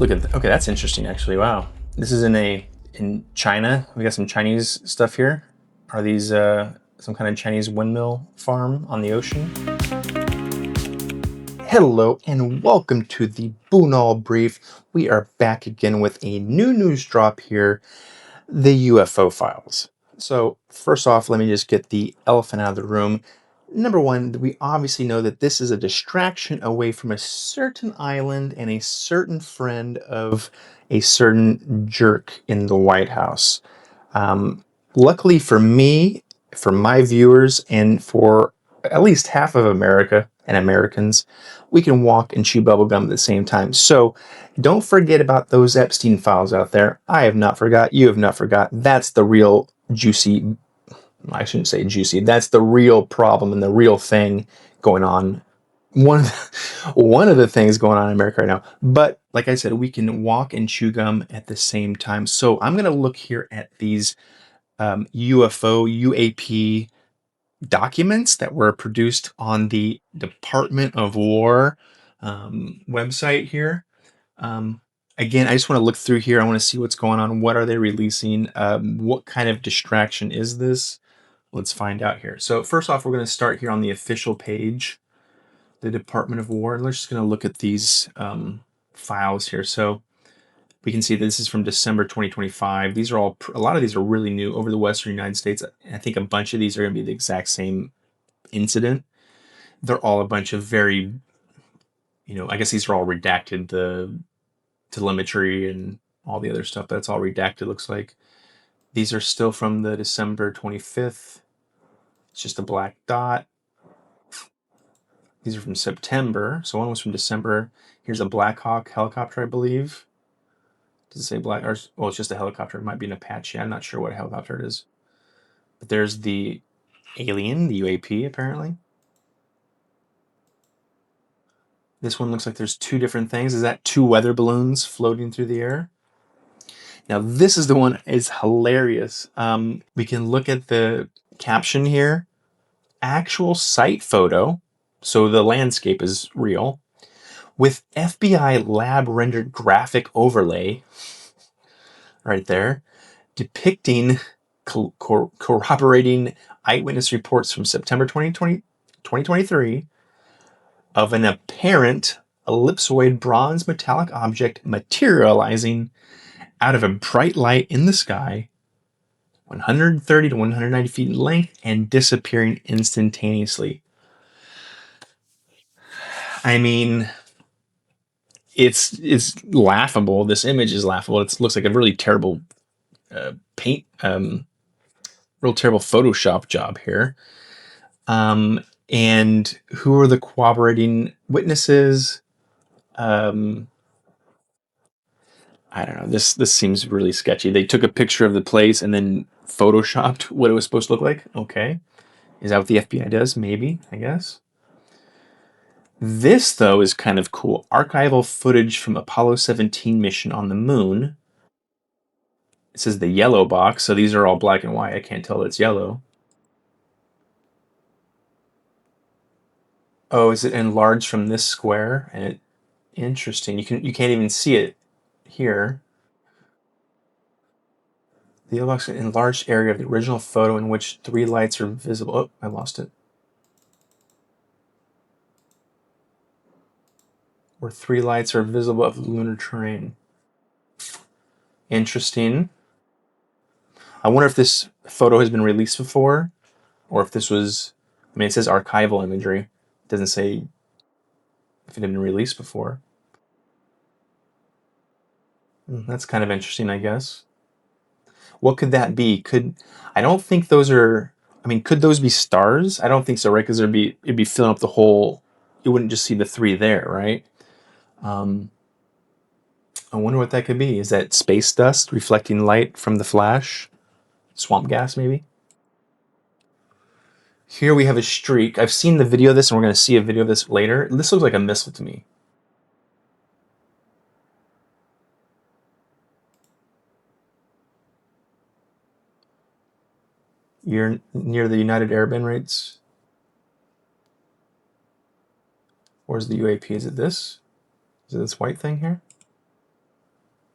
Look at okay, that's interesting actually. Wow, this is in China. We got some Chinese stuff here. Are these some kind of Chinese windmill farm on the ocean? Hello and welcome to the Bunal Brief. We are back again with a new news drop here, the UFO files. So first off, let me just get the elephant out of the room. Number one, we obviously know that this is a distraction away from a certain island and a certain friend of a certain jerk in the White House. Luckily for me, for my viewers, and for at least half of America and Americans, we can walk and chew bubblegum at the same time. So don't forget about those Epstein files out there. I have not forgot. You have not forgot. That's the real juicy, I shouldn't say juicy. That's the real problem and the real thing going on. One of the things going on in America right now. But like I said, we can walk and chew gum at the same time. So I'm going to look here at these UFO, UAP documents that were produced on the Department of War website here. Again, I just want to look through here. I want to see what's going on. What are they releasing? What kind of distraction is this? Let's find out here. So first off, we're going to start here on the official page, the Department of War. We're just going to look at these files here. So we can see this is from December 2025. These are all, a lot of these are really new over the Western United States. I think a bunch of these are going to be the exact same incident. They're all a bunch of very, I guess these are all redacted, the telemetry and all the other stuff. That's all redacted, looks like. These are still from the December 25th. It's just a black dot. These are from September. So one was from December. Here's a Black Hawk helicopter, I believe. Does it say black? Or, well, it's just a helicopter. It might be an Apache. I'm not sure what helicopter it is. But there's the alien, the UAP, apparently. This one looks like there's two different things. Is that two weather balloons floating through the air? Now, this is the one is hilarious. We can look at the caption here. Actual site photo. So the landscape is real. With FBI lab rendered graphic overlay right there, depicting corroborating eyewitness reports from September 2023 of an apparent ellipsoid bronze metallic object materializing out of a bright light in the sky, 130 to 190 feet in length, and disappearing instantaneously. I mean, it's laughable. This image is laughable. It looks like a really terrible real terrible Photoshop job here. And who are the corroborating witnesses? I don't know. This seems really sketchy. They took a picture of the place and then photoshopped what it was supposed to look like. Okay. Is that what the FBI does? Maybe, I guess. This, though, is kind of cool. Archival footage from Apollo 17 mission on the moon. It says the yellow box, so these are all black and white. I can't tell it's yellow. Oh, is it enlarged from this square? And it interesting. You can't even see it here. The yellow box is an enlarged area of the original photo in which three lights are visible. Oh, I lost it. Where three lights are visible of the lunar terrain. Interesting. I wonder if this photo has been released before, or if this was, I mean, it says archival imagery. It doesn't say if it had been released before. That's kind of interesting, I guess. What could that be? I don't think those are, I mean, could those be stars? I don't think so, right? Because it'd be filling up the whole, you wouldn't just see the three there, right? I wonder what that could be. Is that space dust reflecting light from the flash? Swamp gas, maybe? Here we have a streak. I've seen the video of this, and we're going to see a video of this later. This looks like a missile to me. You're near the United Arab Emirates. Where's the UAP? Is it this? Is it this white thing here?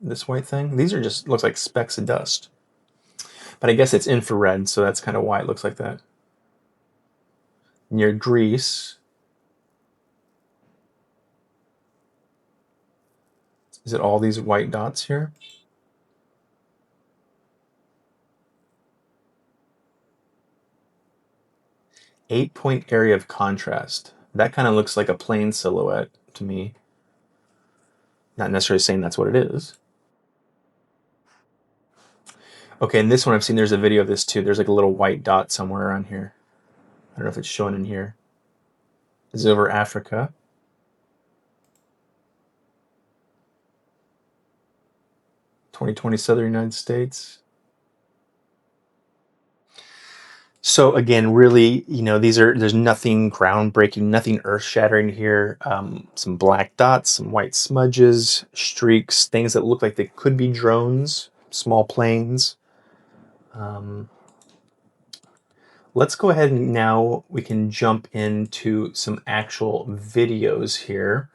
This white thing. These are just, looks like specks of dust. But I guess it's infrared, so that's kind of why it looks like that. Near Greece. Is it all these white dots here? 8-point area of contrast. That kind of looks like a plane silhouette to me. Not necessarily saying that's what it is. Okay, and this one I've seen, there's a video of this too. There's like a little white dot somewhere around here. I don't know if it's shown in here. This is over Africa. 2020 Southern United States. So again, really, there's nothing groundbreaking, nothing earth-shattering here. Some black dots, some white smudges, streaks, things that look like they could be drones, small planes. Let's go ahead and now we can jump into some actual videos here.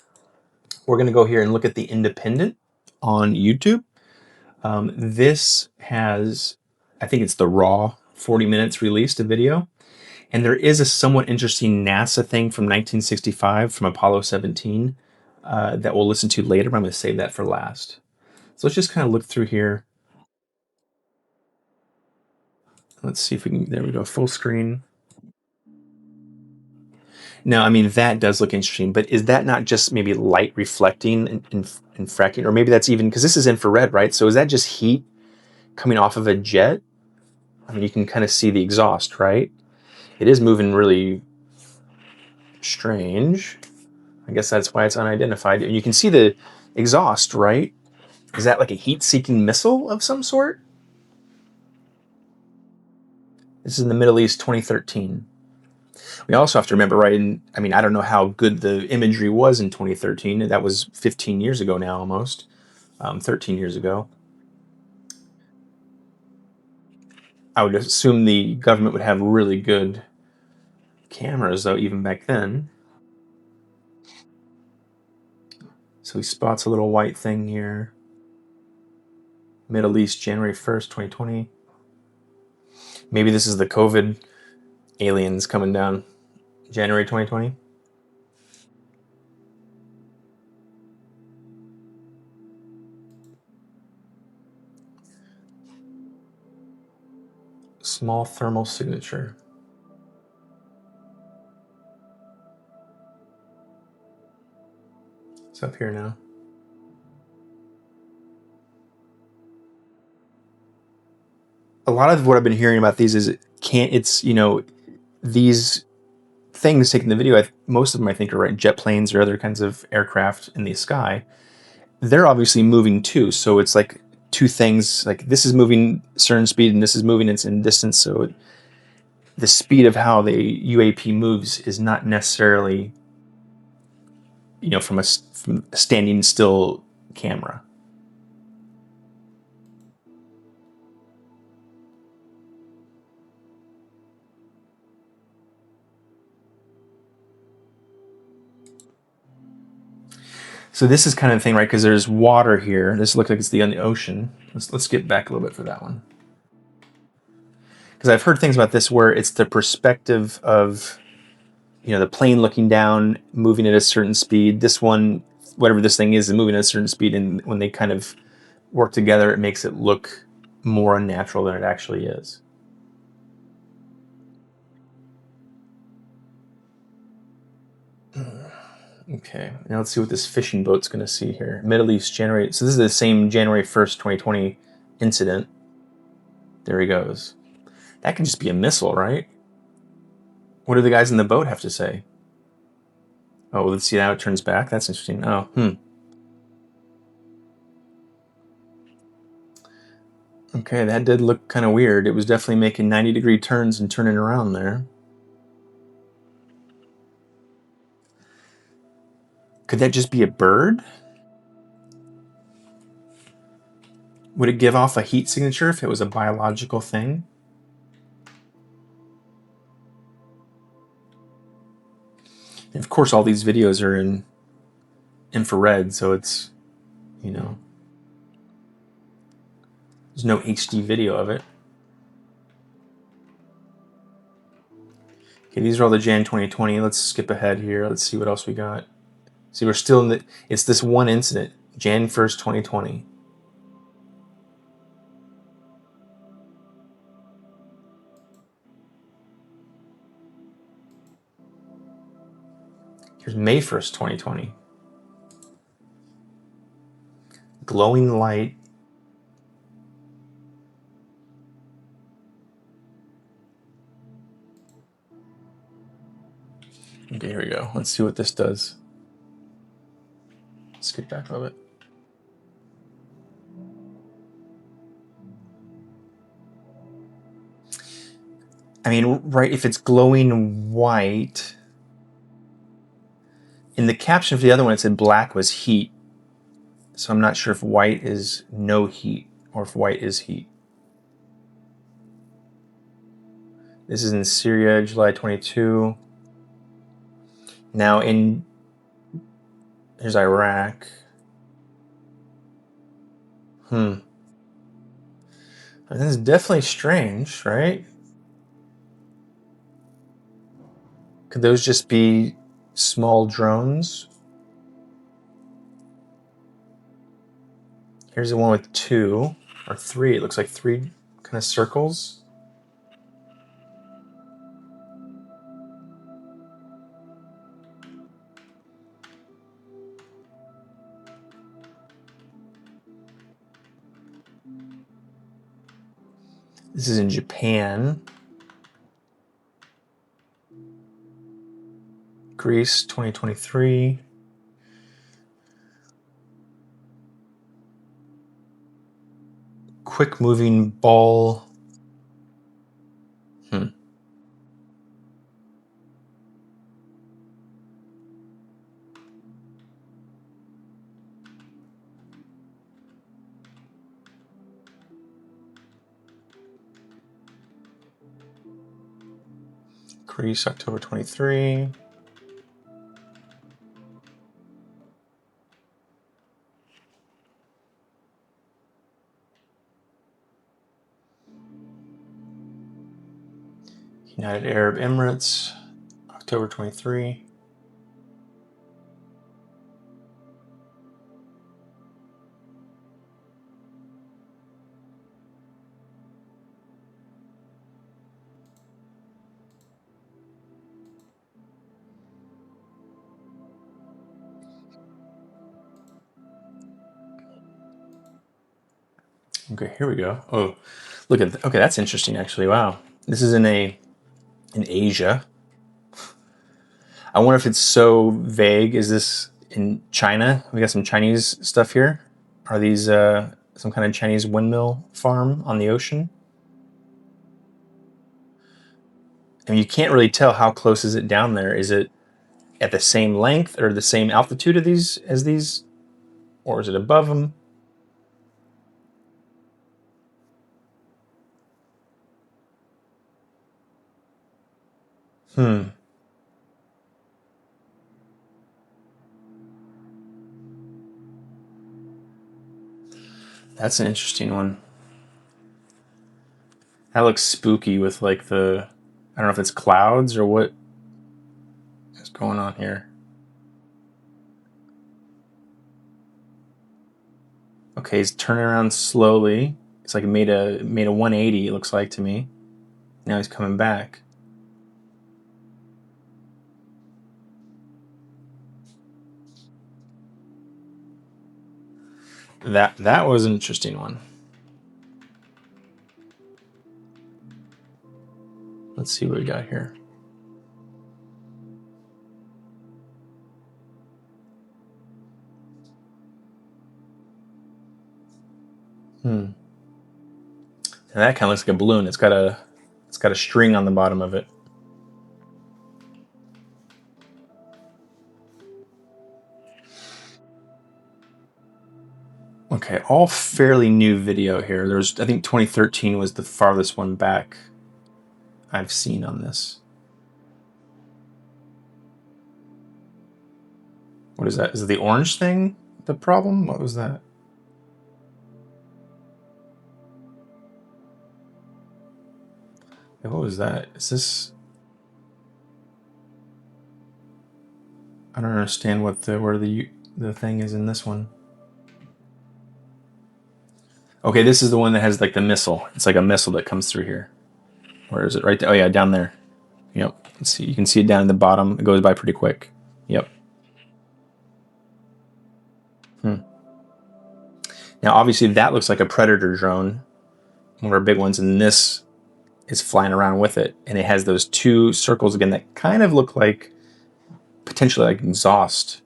We're going to go here and look at the Independent on YouTube. This has, I think it's the raw 40 minutes released a video. And there is a somewhat interesting NASA thing from 1965 from Apollo 17 that we'll listen to later, but I'm going to save that for last. So let's just kind of look through here. Let's see if we can, there we go, full screen. Now, I mean, that does look interesting, but is that not just maybe light reflecting and fracking? Or maybe that's even, because this is infrared, right? So is that just heat coming off of a jet? I mean, you can kind of see the exhaust, right? It is moving really strange. I guess that's why it's unidentified. And you can see the exhaust, right? Is that like a heat-seeking missile of some sort? This is in the Middle East, 2013. We also have to remember, right? I mean, I don't know how good the imagery was in 2013. That was 15 years ago now, almost 13 years ago. I would assume the government would have really good cameras, though, even back then. So he spots a little white thing here. Middle East, January 1st, 2020. Maybe this is the COVID aliens coming down. January 2020. Small thermal signature. It's up here now. A lot of what I've been hearing about these is these things taking the video, most of them I think are right, jet planes or other kinds of aircraft in the sky. They're obviously moving too, so it's like two things, like this is moving certain speed and this is moving its in distance, so the speed of how the UAP moves is not necessarily from a standing still camera. So this is kind of the thing, right? Because there's water here. This looks like it's the ocean. Let's get back a little bit for that one. Because I've heard things about this where it's the perspective of, the plane looking down, moving at a certain speed. This one, whatever this thing is moving at a certain speed, and when they kind of work together, it makes it look more unnatural than it actually is. Okay, now let's see what this fishing boat's going to see here. Middle East, January. So this is the same January 1st, 2020 incident. There he goes. That can just be a missile, right? What do the guys in the boat have to say? Oh, let's see how it turns back. That's interesting. Oh, Okay, that did look kind of weird. It was definitely making 90-degree turns and turning around there. Could that just be a bird? Would it give off a heat signature if it was a biological thing? And of course, all these videos are in infrared, so it's, There's no HD video of it. Okay, these are all the Jan 2020. Let's skip ahead here. Let's see what else we got. See, we're still in the, it's this one incident, Jan 1st, 2020. Here's May 1st, 2020. Glowing light. Okay, here we go. Let's see what this does. Let's get back a little bit. I mean, right, if it's glowing white, in the caption for the other one, it said black was heat. So I'm not sure if white is no heat or if white is heat. This is in Syria, July 22. Now here's Iraq. This is definitely strange, right? Could those just be small drones? Here's the one with 2 or 3. It looks like 3 kind of circles. This is in Japan. Greece, 2023. Quick moving ball. Greece, October 23. United Arab Emirates, October 23. Okay, here we go. Oh, look at okay, that's interesting actually. Wow. This is in Asia. I wonder if it's so vague. Is this in China? We got some Chinese stuff here. Are these some kind of Chinese windmill farm on the ocean? I mean, you can't really tell how close is it down there. Is it at the same length or the same altitude of these as these, or is it above them? That's an interesting one. That looks spooky with like I don't know if it's clouds or what is going on here. Okay, he's turning around slowly. It's like made a 180. It looks like to me. Now he's coming back. That was an interesting one. Let's see what we got here. And that kind of looks like a balloon. It's got a string on the bottom of it. Okay, all fairly new video here. I think 2013 was the farthest one back I've seen on this. What is that? Is it the orange thing the problem? What was that? What was that? Is this? I don't understand what where the thing is in this one. Okay, this is the one that has like the missile. It's like a missile that comes through here. Where is it? Right there. Oh yeah, down there. Yep. Let's see. You can see it down at the bottom. It goes by pretty quick. Yep. Now, obviously, that looks like a Predator drone, one of our big ones, and this is flying around with it, and it has those two circles again that kind of look like potentially like exhaust.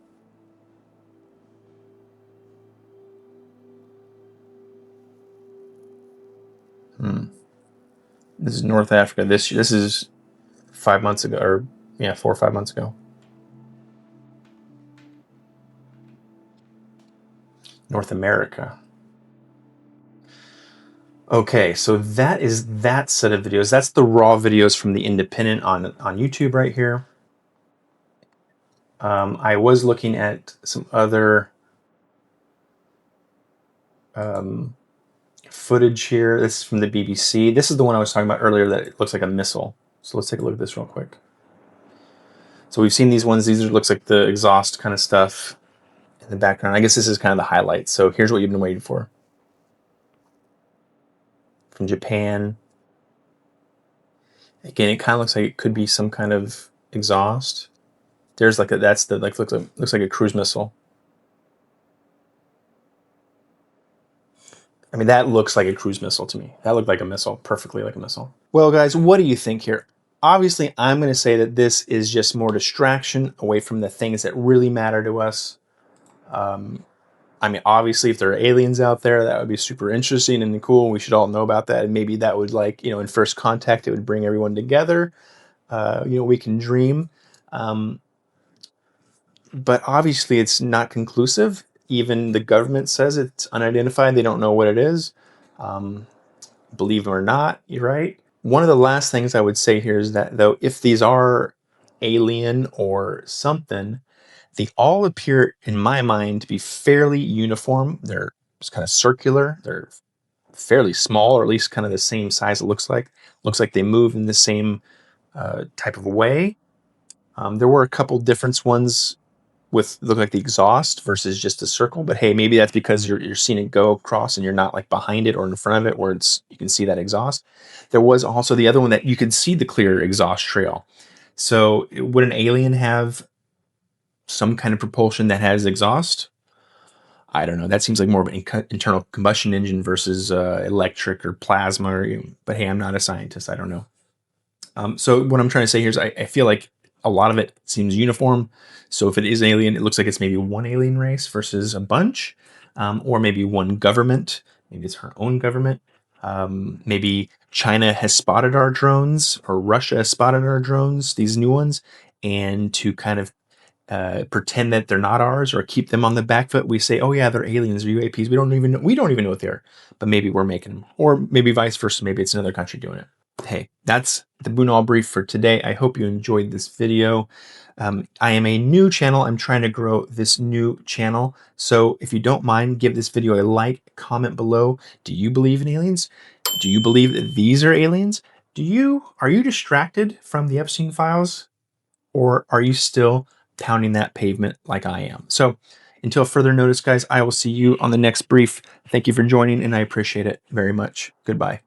This is North Africa. This is 5 months ago, or yeah, 4 or 5 months ago. North America. Okay, so that is that set of videos. That's the raw videos from the Independent on YouTube right here. I was looking at some other footage here. This is from the BBC. This is the one I was talking about earlier that it looks like a missile. So let's take a look at this real quick. So we've seen these ones. These are, looks like the exhaust kind of stuff in the background. I guess this is kind of the highlight. So here's what you've been waiting for. From Japan. Again, it kind of looks like it could be some kind of exhaust. There's like that's the like looks like a cruise missile. I mean, that looks like a cruise missile to me. That looked like a missile, perfectly like a missile. Well, guys, what do you think here? Obviously, I'm going to say that this is just more distraction away from the things that really matter to us. I mean, obviously, if there are aliens out there, that would be super interesting and cool. We should all know about that. And maybe that would, like, you know, in first contact, it would bring everyone together. You know, we can dream. But obviously, it's not conclusive. Even the government says it's unidentified. They don't know what it is. Believe it or not, you're right. One of the last things I would say here is that, though, if these are alien or something, they all appear, in my mind, to be fairly uniform. They're just kind of circular. They're fairly small, or at least kind of the same size. It looks like they move in the same type of way. There were a couple different ones with look like the exhaust versus just a circle, but hey, maybe that's because you're seeing it go across and you're not like behind it or in front of it where it's you can see that exhaust. There was also the other one that you could see the clear exhaust trail. So would an alien have some kind of propulsion that has exhaust? I don't know. That seems like more of an internal combustion engine versus electric or plasma. But hey, I'm not a scientist. I don't know. So what I'm trying to say here is I feel like a lot of it seems uniform. So if it is alien, it looks like it's maybe one alien race versus a bunch, or maybe one government. Maybe it's her own government. Maybe China has spotted our drones, or Russia has spotted our drones, these new ones, and to kind of pretend that they're not ours or keep them on the back foot, we say, "Oh yeah, they're aliens or UAPs." We don't even know what they are, but maybe we're making them, or maybe vice versa. Maybe it's another country doing it. Hey, that's the Bunal Brief for today. I hope you enjoyed this video. I am a new channel. I'm trying to grow this new channel. So if you don't mind, give this video a like, comment below. Do you believe in aliens? Do you believe that these are aliens? Are you distracted from the Epstein files? Or are you still pounding that pavement like I am? So until further notice, guys, I will see you on the next brief. Thank you for joining, and I appreciate it very much. Goodbye.